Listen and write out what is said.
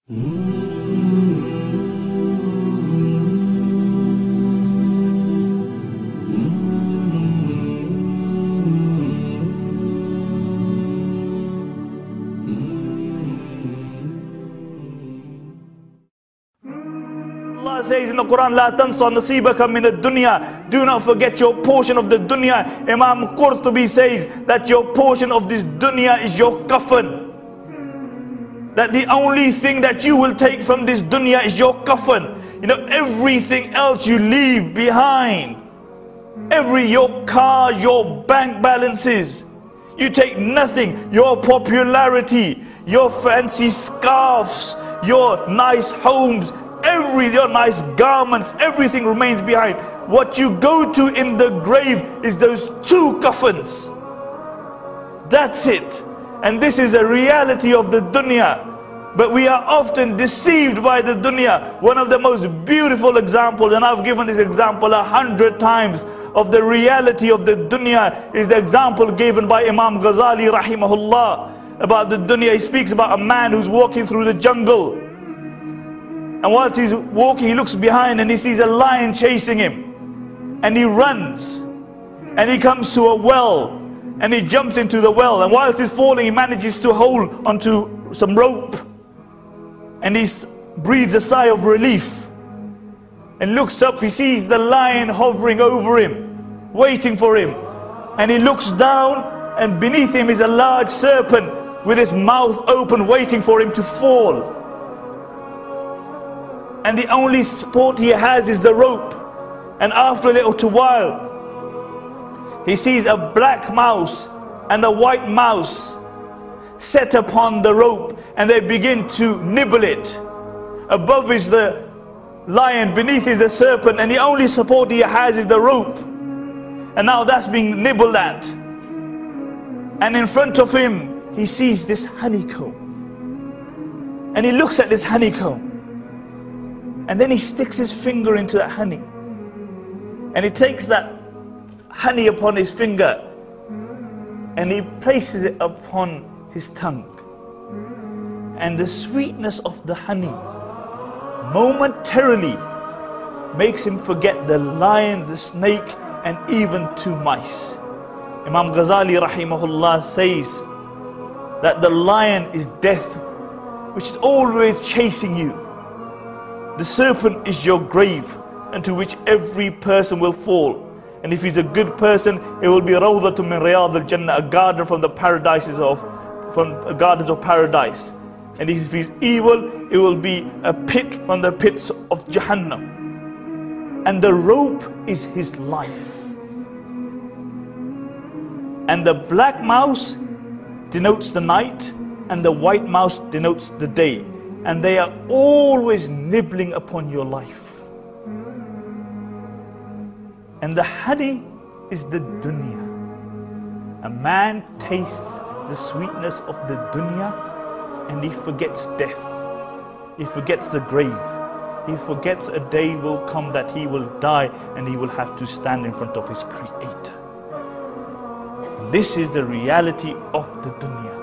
Allah says in the Quran, "La tansa nasibaka min ad-dunya." Do not forget your portion of the dunya. Imam Qurtubi says that your portion of this dunya is your kafan. That the only thing that you will take from this dunya is your kafan. You know, everything else you leave behind. Your car, your bank balances. You take nothing. Your popularity, your fancy scarves, your nice homes, your nice garments, everything remains behind. What you go to in the grave is those two kafans. That's it. And this is a reality of the dunya. But we are often deceived by the dunya. One of the most beautiful examples, and I've given this example 100 times, of the reality of the dunya is the example given by Imam Ghazali rahimahullah about the dunya. He speaks about a man who's walking through the jungle. And whilst he's walking, he looks behind and he sees a lion chasing him. And he runs. And he comes to a well. And he jumps into the well. And whilst he's falling, he manages to hold onto some rope. And he breathes a sigh of relief. And looks up, he sees the lion hovering over him, waiting for him. And he looks down, and beneath him is a large serpent with its mouth open, waiting for him to fall. And the only support he has is the rope. And after a little while, he sees a black mouse and a white mouse set upon the rope, and they begin to nibble it. Above is the lion, beneath is the serpent, and the only support he has is the rope. And now that's being nibbled at. And in front of him, he sees this honeycomb. And he looks at this honeycomb. And then he sticks his finger into that honey. And he takes that honey upon his finger and he places it upon his tongue. And the sweetness of the honey momentarily makes him forget the lion, the snake, and even two mice. Imam Ghazali rahimahullah says that the lion is death, which is always chasing you. The serpent is your grave, into which every person will fall. And if he's a good person, it will be rawdatun min riyad al-jannah, a garden from the gardens of paradise. And if he's evil, it will be a pit from the pits of Jahannam. And the rope is his life. And the black mouse denotes the night, and the white mouse denotes the day. And they are always nibbling upon your life. And the honey is the dunya. A man tastes the sweetness of the dunya, and he forgets death. He forgets the grave. He forgets a day will come that he will die and he will have to stand in front of his Creator. This is the reality of the dunya.